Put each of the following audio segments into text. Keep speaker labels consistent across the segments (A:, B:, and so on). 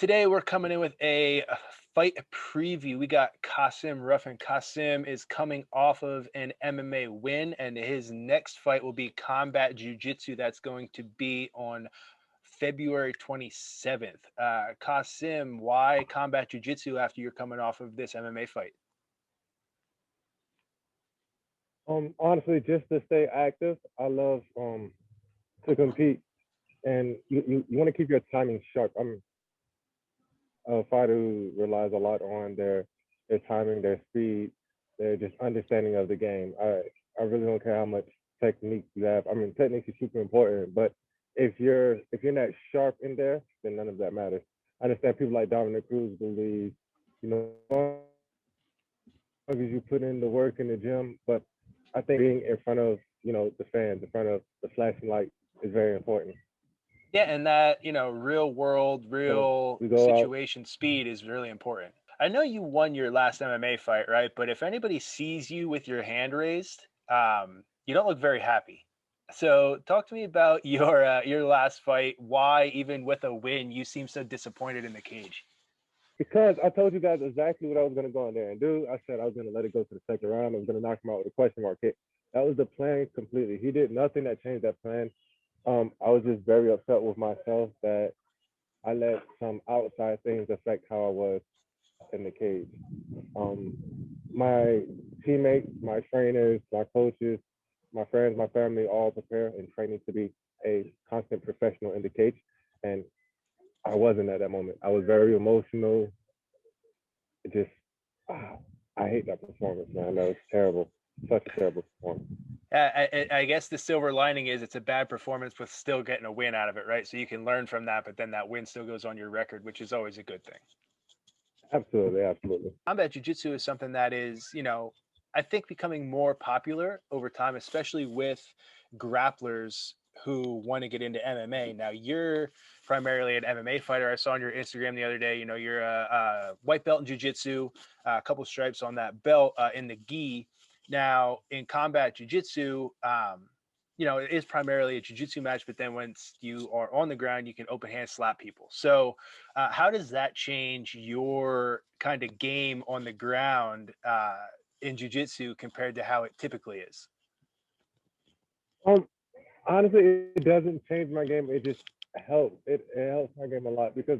A: Today we're coming in with a fight preview. We got Kasim Ruffin. Kasim is coming off of an MMA win, and his next fight will be combat jiu-jitsu. That's going to be on February 27th. Kasim, why combat jiu-jitsu after you're coming off of this MMA fight?
B: Honestly, just to stay active, I love to compete, and you want to keep your timing sharp. I'm a fighter who relies a lot on their timing, their speed, their just understanding of the game. I really don't care how much technique you have. I mean, technique is super important, but if you're not sharp in there, then none of that matters. I understand people like Dominic Cruz believe, as long as you put in the work in the gym, but I think being in front of the fans, in front of the flashing light, is very important.
A: Yeah, and that, real world,
B: So
A: real
B: we go out.
A: situation speed is really important. I know you won your last MMA fight, right? But if anybody sees you with your hand raised, you don't look very happy. So talk to me about your last fight. Why, even with a win, you seem so disappointed in the cage?
B: Because I told you guys exactly what I was going to go in there and do. I said I was going to let it go to the second round. I was going to knock him out with a question mark hit. That was the plan completely. He did nothing that changed that plan. I was just very upset with myself that I let some outside things affect how I was in the cage. Um, my teammates, my trainers, my coaches, my friends, my family all prepare and training to be a constant professional in the cage. And I wasn't at that moment. I was very emotional. It just, ah, I hate that performance, man. That was terrible. Such a terrible performance.
A: I guess the silver lining is it's a bad performance with still getting a win out of it, right? So you can learn from that, but then that win still goes on your record, which is always a good thing.
B: Absolutely, absolutely.
A: Combat jiu-jitsu is something that is, I think becoming more popular over time, especially with grapplers who want to get into MMA. Now, you're primarily an MMA fighter. I saw on your Instagram the other day, you're a white belt in jiu-jitsu, a couple stripes on that belt in the gi. Now, in combat jiu-jitsu, it is primarily a jiu-jitsu match, but then once you are on the ground, you can open hand slap people. So how does that change your kind of game on the ground in jiu-jitsu compared to how it typically is?
B: Um, Honestly, it doesn't change my game. It just helps. It helps my game a lot because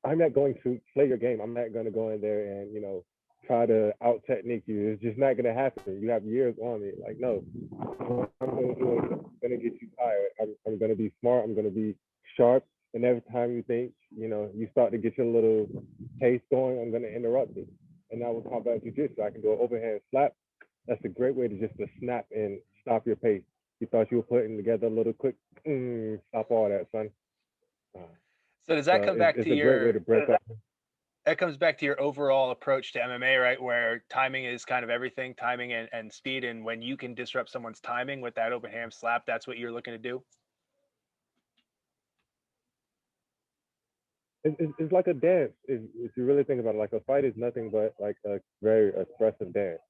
B: I'm not going to play your game. I'm not going to go in there and try to out technique you. It's just not going to happen. You have years on me. Like no, what I'm going to do is I'm going to get you tired. I'm going to be smart. I'm going to be sharp. And every time you think you start to get your little pace going, I'm going to interrupt it. And now with combat jiu-jitsu, I can do an overhand slap. That's a great way to snap and stop your pace. You thought you were putting together a little quick, stop all that, son. Uh,
A: So does that
B: so
A: come back
B: it's
A: to
B: a great way
A: your
B: to break up.
A: that comes back to your overall approach to MMA, right? Where timing is kind of everything, timing and speed. And when you can disrupt someone's timing with that open hand slap, that's what you're looking to do.
B: It's like a dance. If you really think about it, like a fight is nothing but like a very expressive dance.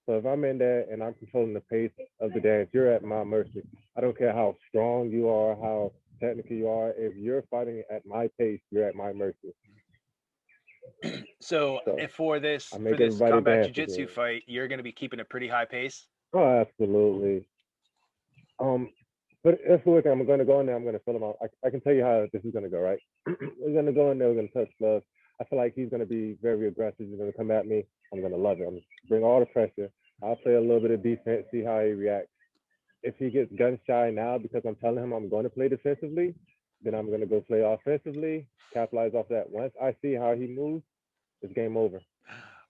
B: So if I'm in there and I'm controlling the pace of the dance, you're at my mercy. I don't care how strong you are, how technical you are. If you're fighting at my pace, you're at my mercy.
A: So
B: So
A: if for
B: I
A: this
B: make everybody
A: combat
B: dance
A: jiu-jitsu
B: again.
A: fight, you're going to be keeping a pretty high pace.
B: Oh, absolutely. Um, but if we're I'm going to go in there. I'm going to fill him out. I can tell you how this is going to go. Right? We're going to go in there. We're going to touch gloves. I feel like he's going to be very aggressive. He's going to come at me. I'm going to love it. I'm going to bring all the pressure. I'll play a little bit of defense, see how he reacts. If he gets gun shy now because I'm telling him I'm going to play defensively, then I'm going to go play offensively, capitalize off that. Once I see how he moves, it's game over.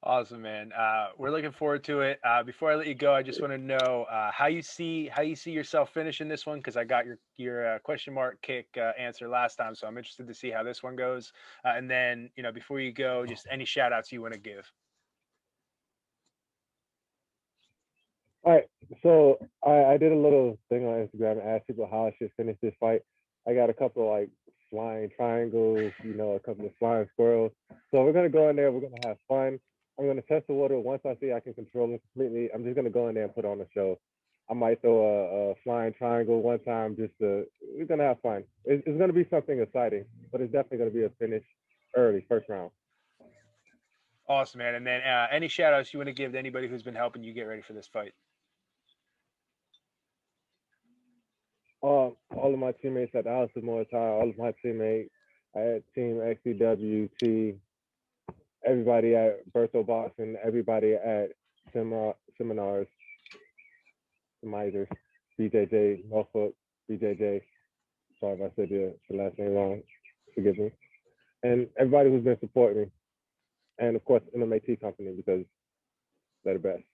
A: Awesome, man. We're looking forward to it. Before I let you go, I just want to know how you see yourself finishing this one because I got your question mark kick answer last time, so I'm interested to see how this one goes. And then before you go, just any shout outs you want to give.
B: All right, so I did a little thing on Instagram and asked people how I should finish this fight. I got a couple of, like flying triangles, a couple of flying squirrels. So we're gonna go in there. We're gonna have fun. I'm gonna test the water. Once I see I can control it completely, I'm just gonna go in there and put on a show. I might throw a flying triangle one time just to. We're gonna have fun. It's gonna be something exciting, but it's definitely gonna be a finish. early, first round.
A: Awesome, man. And then any shout outs you want to give to anybody who's been helping you get ready for this fight?
B: All of my teammates at the House of Muay Thai, all of my teammates at Team XCWT, everybody at Bertho Boxing, everybody at seminars, Misers, BJJ, Norfolk, BJJ. Sorry if I said the last name wrong. Forgive me. And everybody who's been supporting me. And of course, MMAT company because they're the best.